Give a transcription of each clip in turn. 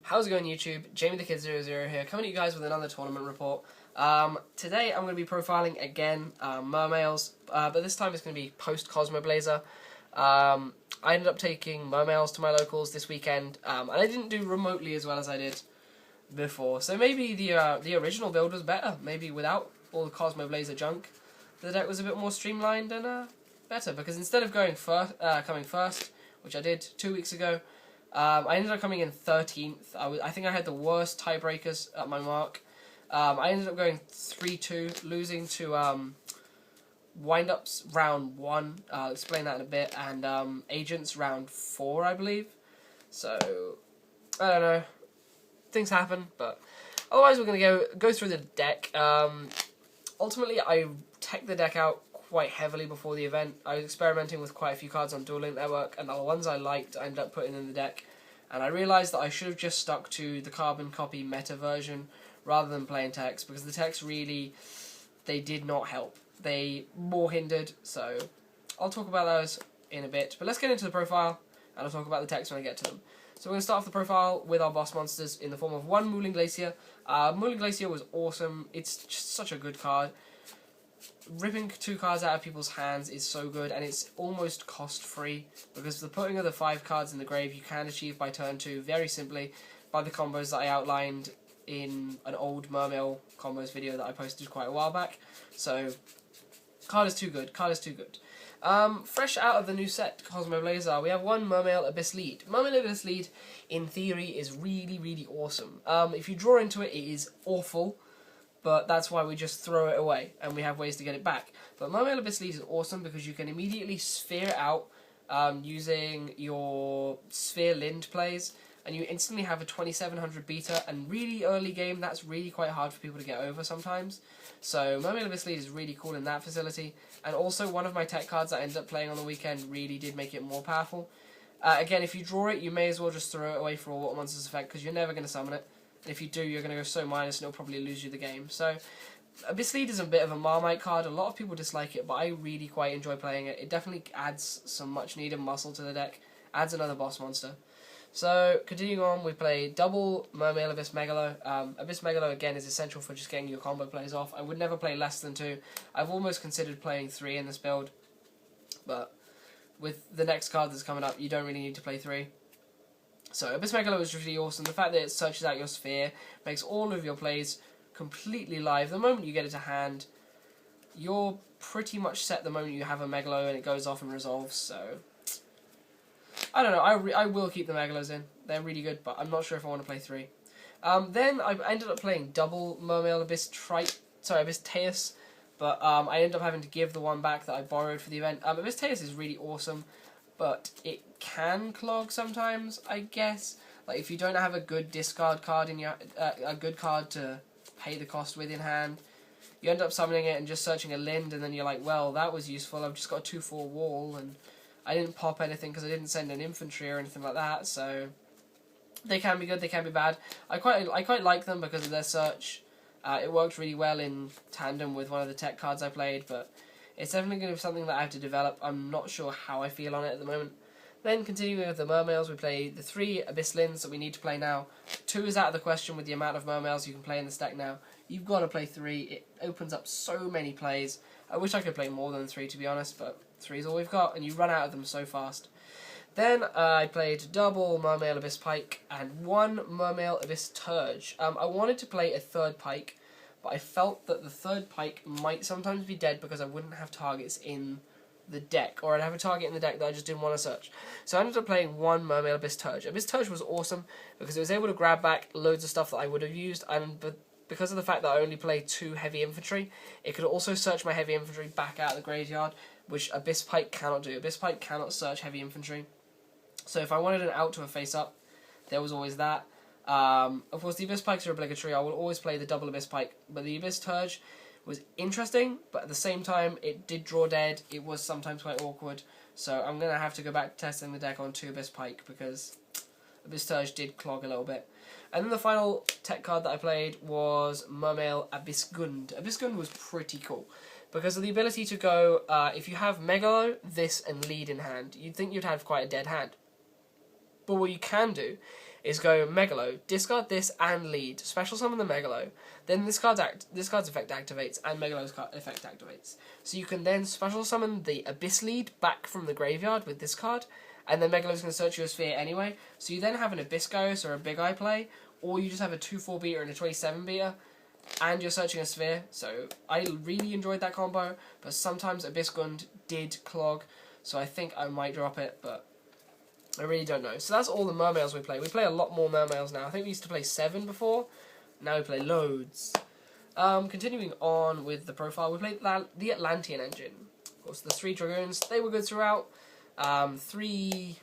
How's it going, YouTube? Jamie the Kid 00 here, coming to you guys with another tournament report. Today I'm going to be profiling again Mermails, but this time it's going to be post-Cosmo Blazer. I ended up taking Mermails to my locals this weekend, and I didn't do remotely as well as I did before. So maybe the original build was better. Maybe without all the Cosmo Blazer junk, the deck was a bit more streamlined and better. Because instead of coming first, which I did 2 weeks ago, I ended up coming in 13th. I think I had the worst tiebreakers at my mark. I ended up going 3-2, losing to Wind-Ups round 1. I'll explain that in a bit. And Agents round 4, I believe. So, I don't know. Things happen, but otherwise we're going to go through the deck. Ultimately, I teched the deck out quite heavily before the event. I was experimenting with quite a few cards on Duel Link Network, and the ones I liked I ended up putting in the deck. And I realised that I should have just stuck to the carbon copy meta version rather than playing text, because the text really, they did not help. They more hindered, so I'll talk about those in a bit. But let's get into the profile, and I'll talk about the text when I get to them. So we're going to start off the profile with our boss monsters in the form of one Mooling Glacier. Mooling Glacier was awesome. It's just such a good card. Ripping 2 cards out of people's hands is so good, and it's almost cost-free, because the putting of the 5 cards in the grave you can achieve by turn 2 very simply by the combos that I outlined in an old Mermail combos video that I posted quite a while back. So, card is too good. Fresh out of the new set, Cosmo Blazer, we have one Mermail Abyss Lead. Mermail Abyss Lead, in theory, is really, really awesome. If you draw into it, it is awful, but that's why we just throw it away, and we have ways to get it back. But Mermail Abyss Lead is awesome because you can immediately sphere out using your Sphere Lind plays, and you instantly have a 2700 beta, and really early game, that's really quite hard for people to get over sometimes. So Mermail Abyss Lead is really cool in that facility, and also one of my tech cards that I ended up playing on the weekend really did make it more powerful. Again, if you draw it, you may as well just throw it away for a Water Monsters effect, because you're never going to summon it. And if you do, you're going to go so minus, and it'll probably lose you the game. So Abyss Lead is a bit of a Marmite card. A lot of people dislike it, but I really quite enjoy playing it. It definitely adds some much needed muscle to the deck, adds another boss monster. So, continuing on, we play double Mermail Abyss Megalo. Abyss Megalo, again, is essential for just getting your combo plays off. I would never play less than 2. I've almost considered playing 3 in this build, but with the next card that's coming up, you don't really need to play 3. So, Abyss Megalo is really awesome. The fact that it searches out your sphere makes all of your plays completely live. The moment you get it to hand, you're pretty much set the moment you have a Megalo and it goes off and resolves, so I don't know, I will keep the Megalos in. They're really good, but I'm not sure if I want to play 3. Then I ended up playing double Mermail Abyss Teus, but I ended up having to give the one back that I borrowed for the event. Abyss Teus is really awesome, but it can clog sometimes, I guess. Like, if you don't have a good discard card in your a good card to pay the cost with in hand, you end up summoning it and just searching a Lind, and then you're like, well, that was useful. I've just got a 2/4 wall, and I didn't pop anything because I didn't send an infantry or anything like that. So they can be good, they can be bad. I quite like them because of their search. It worked really well in tandem with one of the tech cards I played, but it's definitely going to be something that I have to develop. I'm not sure how I feel on it at the moment. Then, continuing with the Mermails, we play the 3 Abyss Linds that we need to play now. 2 is out of the question with the amount of Mermails you can play in this deck now. You've got to play 3. It opens up so many plays. I wish I could play more than 3, to be honest, but 3 is all we've got, and you run out of them so fast. Then I played double Mermail Abyss Pike and 1 Mermail Abyss Turge. I wanted to play a 3rd Pike, but I felt that the 3rd Pike might sometimes be dead because I wouldn't have targets in the deck, or I'd have a target in the deck that I just didn't want to search. So I ended up playing 1 Mermail Abyss Turge. Abyss Turge was awesome because it was able to grab back loads of stuff that I would have used, and because of the fact that I only played 2 heavy infantry, it could also search my heavy infantry back out of the graveyard, which Abyss Pike cannot do. Abyss Pike cannot search heavy infantry. So if I wanted an out to a face-up, there was always that. Of course, the Abyss Pikes are obligatory. I will always play the double Abyss Pike, but the Abyss Turge was interesting, but at the same time, it did draw dead. It was sometimes quite awkward, so I'm going to have to go back to testing the deck on 2 Abyss Pike, because Abyss Turge did clog a little bit. And then the final tech card that I played was Mermail Abyss Gund. Abyss Gund was pretty cool, because of the ability to go, if you have Megalo, this, and Lead in hand, you'd think you'd have quite a dead hand. But what you can do is go Megalo, discard this and lead, special summon the Megalo, then this card's effect activates and Megalo's effect activates. So you can then special summon the Abyss lead back from the graveyard with this card, and then Megalo's going to search your sphere anyway. So you then have an Abyss Gaius or a Big Eye play, or you just have a 2/4 beater and a 27 beater, and you're searching a sphere. So I really enjoyed that combo, but sometimes Abyss Gund did clog, so I think I might drop it, but I really don't know. So that's all the Mermails we play. We play a lot more Mermails now. I think we used to play 7 before. Now we play loads. Continuing on with the profile, we played the Atlantean engine. Of course, the 3 Dragoons, they were good throughout. 3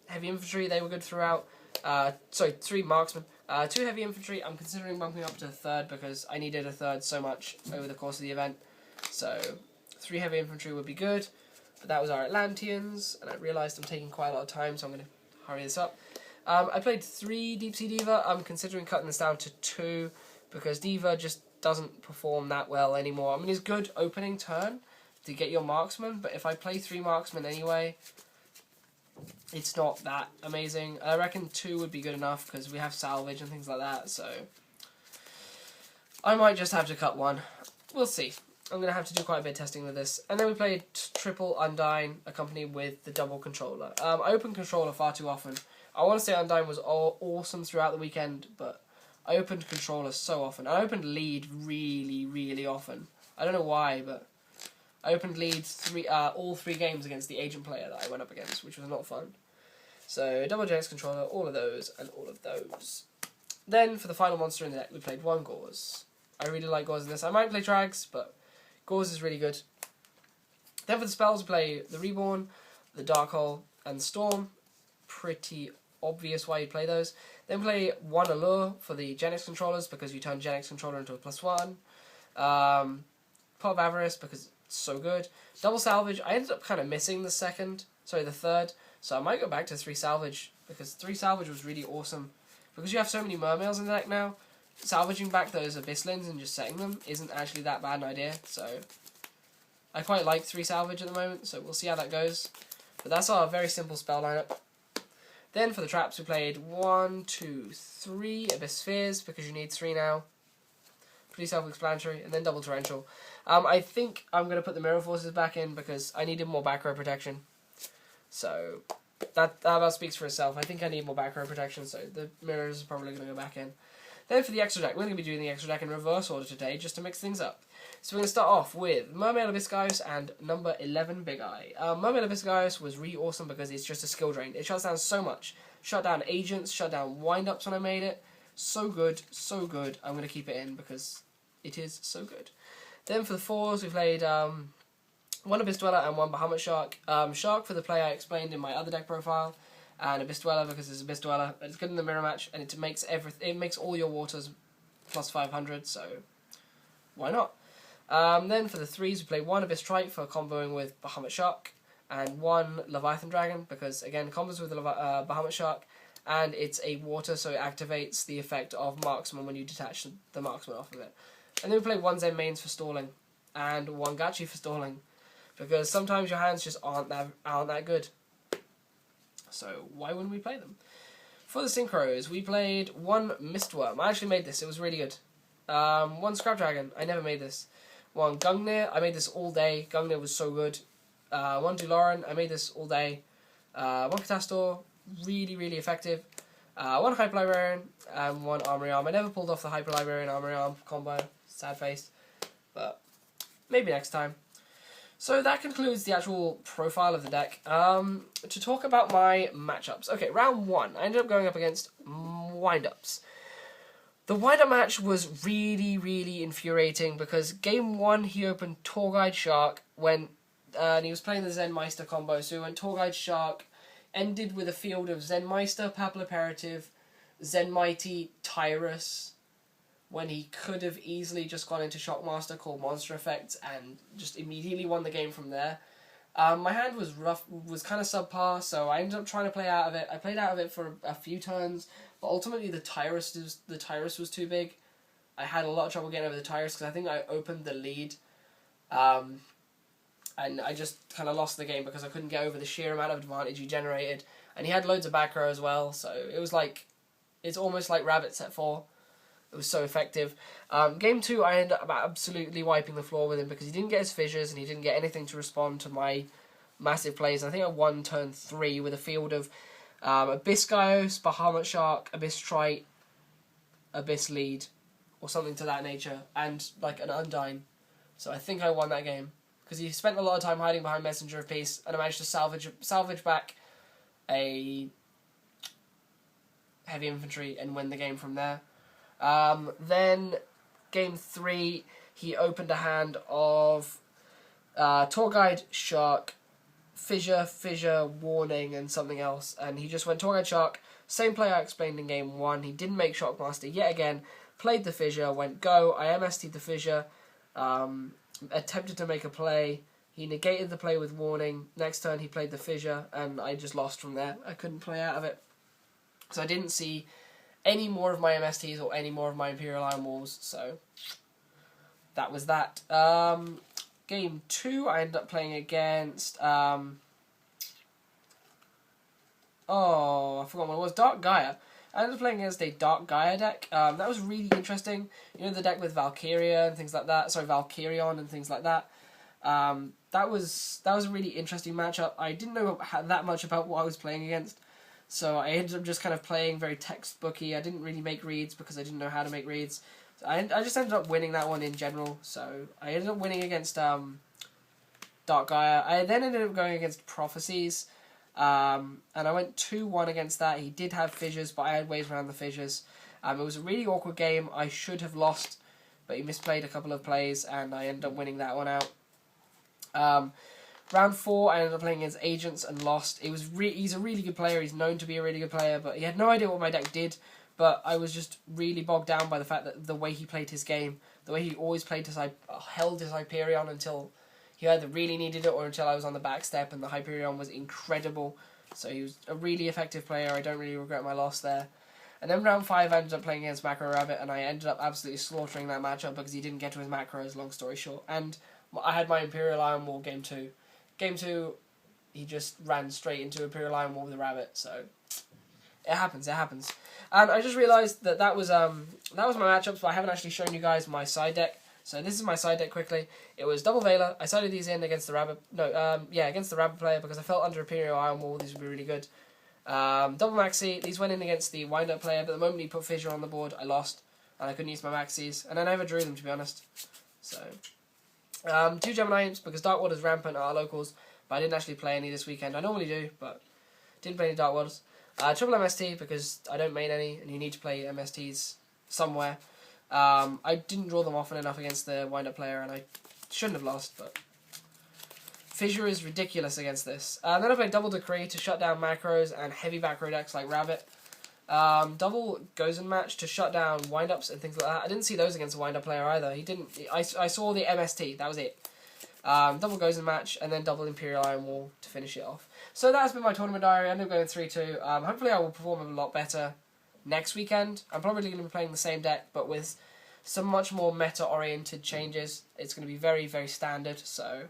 Heavy Infantry, they were good throughout. 3 Marksmen. 2 Heavy Infantry, I'm considering bumping up to a 3rd because I needed a 3rd so much over the course of the event. So 3 Heavy Infantry would be good. But that was our Atlanteans, and I realised I'm taking quite a lot of time, so I'm going to hurry this up. I played 3 Deep Sea Diva. I'm considering cutting this down to 2, because Diva just doesn't perform that well anymore. I mean, it's good opening turn to get your marksman, but if I play 3 marksmen anyway, it's not that amazing. I reckon 2 would be good enough, because we have salvage and things like that, so I might just have to cut 1. We'll see. I'm going to have to do quite a bit of testing with this. And then we played triple Undyne, accompanied with the double controller. I opened controller far too often. I want to say Undyne was awesome throughout the weekend, but I opened controller so often. I opened lead really, really often. I don't know why, but I opened lead all 3 games against the agent player that I went up against, which was not fun. So double JX controller, all of those, and all of those. Then for the final monster in the deck, we played 1 Gauze. I really like Gauze in this. I might play Drags, but Gauze is really good. Then for the spells, we play the Reborn, the Dark Hole, and the Storm. Pretty obvious why you play those. Then play 1 Allure for the Gen X controllers, because you turn Gen X controller into a +1. Pot of Avarice, because it's so good. Double Salvage, I ended up kind of missing the 3rd, so I might go back to 3 Salvage, because 3 Salvage was really awesome. Because you have so many Mermails in the deck now, salvaging back those Abysslins and just setting them isn't actually that bad an idea, so I quite like 3 salvage at the moment, so we'll see how that goes. But that's our very simple spell lineup. Then for the traps, we played 1, 2, 3 Abyss Spheres, because you need 3 now. Pretty self-explanatory, and then double Torrential. I think I'm going to put the Mirror Forces back in, because I needed more back row protection. So that about speaks for itself. I think I need more back row protection, so the Mirrors are probably going to go back in. Then for the extra deck, we're going to be doing the extra deck in reverse order today, just to mix things up. So we're going to start off with Mermail Abyss Gaius and number 11 Big Eye. Mermail Abyss Gaius was really awesome because it's just a skill drain. It shuts down so much. Shut down agents, shut down wind-ups when I made it. So good, so good. I'm going to keep it in because it is so good. Then for the 4s, we played 1 Abyss Dweller and 1 Bahamut Shark. Shark for the play I explained in my other deck profile, and Abyss Dweller because it's Abyss Dweller. It's good in the mirror match, and it makes all your waters plus 500, so why not? Then for the 3s, we play 1 Abyss Trite for comboing with Bahamut Shark, and 1 Leviathan Dragon, because again, combos with the Bahamut Shark, and it's a water, so it activates the effect of Marksman when you detach the Marksman off of it. And then we play 1 Zen Mains for stalling, and 1 Gachi for stalling, because sometimes your hands just aren't that good. So why wouldn't we play them? For the Synchros, we played 1 Mistworm. I actually made this, it was really good. 1 Scrap Dragon, I never made this. 1 Gungnir, I made this all day. Gungnir was so good. 1 Duloran, I made this all day. 1 Catastor, really, really effective. 1 Hyper Librarian, and 1 Armory Arm. I never pulled off the Hyper Librarian Armory Arm combo. Sad face. But maybe next time. So that concludes the actual profile of the deck. To talk about my matchups. Okay, round 1. I ended up going up against Wind-Ups. The Wind-Up match was really, really infuriating because game 1 he opened Torguide Shark and he was playing the Zen Meister combo. So he went Torguide Shark, ended with a field of Zen Meister, Papal Imperative, Zen Mighty, Tyrus, when he could have easily just gone into Shockmaster, called Monster Effects, and just immediately won the game from there. My hand was was kind of subpar, so I ended up trying to play out of it. I played out of it for a few turns, but ultimately the Tyrus was too big. I had a lot of trouble getting over the Tyrus because I think I opened the lead, and I just kind of lost the game because I couldn't get over the sheer amount of advantage he generated. And he had loads of back row as well, so it was like, it's almost like Rabbit set 4. It was so effective. Game 2, I ended up absolutely wiping the floor with him because he didn't get his fissures and he didn't get anything to respond to my massive plays. I think I won turn 3 with a field of Abyss Gaios, Bahamut Shark, Abyss Trite, Abyss Lead, or something to that nature, and like an Undyne. So I think I won that game because he spent a lot of time hiding behind Messenger of Peace, and I managed to salvage back a heavy infantry and win the game from there. Then game 3, he opened a hand of Tour Guide, Shark, Fissure, Warning, and something else, and he just went Tour Guide, Shark, same play I explained in game 1. He didn't make Shockmaster yet again, played the Fissure, went go, I MST'd the Fissure, attempted to make a play, he negated the play with Warning, next turn he played the Fissure, and I just lost from there. I couldn't play out of it. So I didn't see any more of my MSTs or any more of my Imperial Iron Walls, so that was that. Game 2, I ended up playing against, I forgot what it was, Dark Gaia. I ended up playing against a Dark Gaia deck. That was really interesting. You know, the deck with Valkyria and things like that. Sorry, Valkyrion and things like that. That was a really interesting matchup. I didn't know that much about what I was playing against, so I ended up just kind of playing very textbooky. I didn't really make reads because I didn't know how to make reads. So I just ended up winning that one in general. So I ended up winning against Dark Gaia. I then ended up going against Prophecies. And I went 2-1 against that. He did have fissures, but I had ways around the fissures. It was a really awkward game. I should have lost, but he misplayed a couple of plays, and I ended up winning that one out. Round 4, I ended up playing against Agents and lost. He's a really good player. He's known to be a really good player, but he had no idea what my deck did. But I was just really bogged down by the fact that the way he played his game, the way he always played held his Hyperion until he either really needed it or until I was on the back step, and the Hyperion was incredible. So he was a really effective player. I don't really regret my loss there. And then round 5, I ended up playing against Macro Rabbit, and I ended up absolutely slaughtering that matchup because he didn't get to his macros, long story short. And I had my Imperial Iron Wall game 2. Game 2, he just ran straight into Imperial Iron Wall with a rabbit, so it happens. And I just realised that was my matchups, but I haven't actually shown you guys my side deck. So this is my side deck quickly. It was double Veiler. I sided these in against the rabbit. Against the rabbit player because I felt under Imperial Iron Wall these would be really good. Double Maxi. These went in against the wind up player, but the moment he put Fissure on the board, I lost, and I couldn't use my Maxis, and I never drew them, to be honest. So 2 Gemini Imps because Dark Water's rampant at our locals, but I didn't actually play any this weekend. I normally do, but didn't play any Dark Waters. Triple MST because I don't main any, and you need to play MSTs somewhere. I didn't draw them often enough against the wind-up player, and I shouldn't have lost, but Fissure is ridiculous against this. Then I played Double Decree to shut down macros and heavy back row decks like Rabbit. Double Gozen Match to shut down wind-ups and things like that. I didn't see those against a wind-up player either. He didn't. I saw the MST, that was it. Double Gozen Match, and then double Imperial Iron Wall to finish it off. So that's been my tournament diary. I ended up going 3-2. Hopefully I will perform a lot better next weekend. I'm probably going to be playing the same deck, but with some much more meta-oriented changes. It's going to be very, very standard, so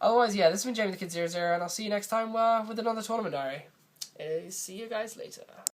otherwise, yeah, this has been Jamie the Kid 00, and I'll see you next time with another tournament diary. See you guys later.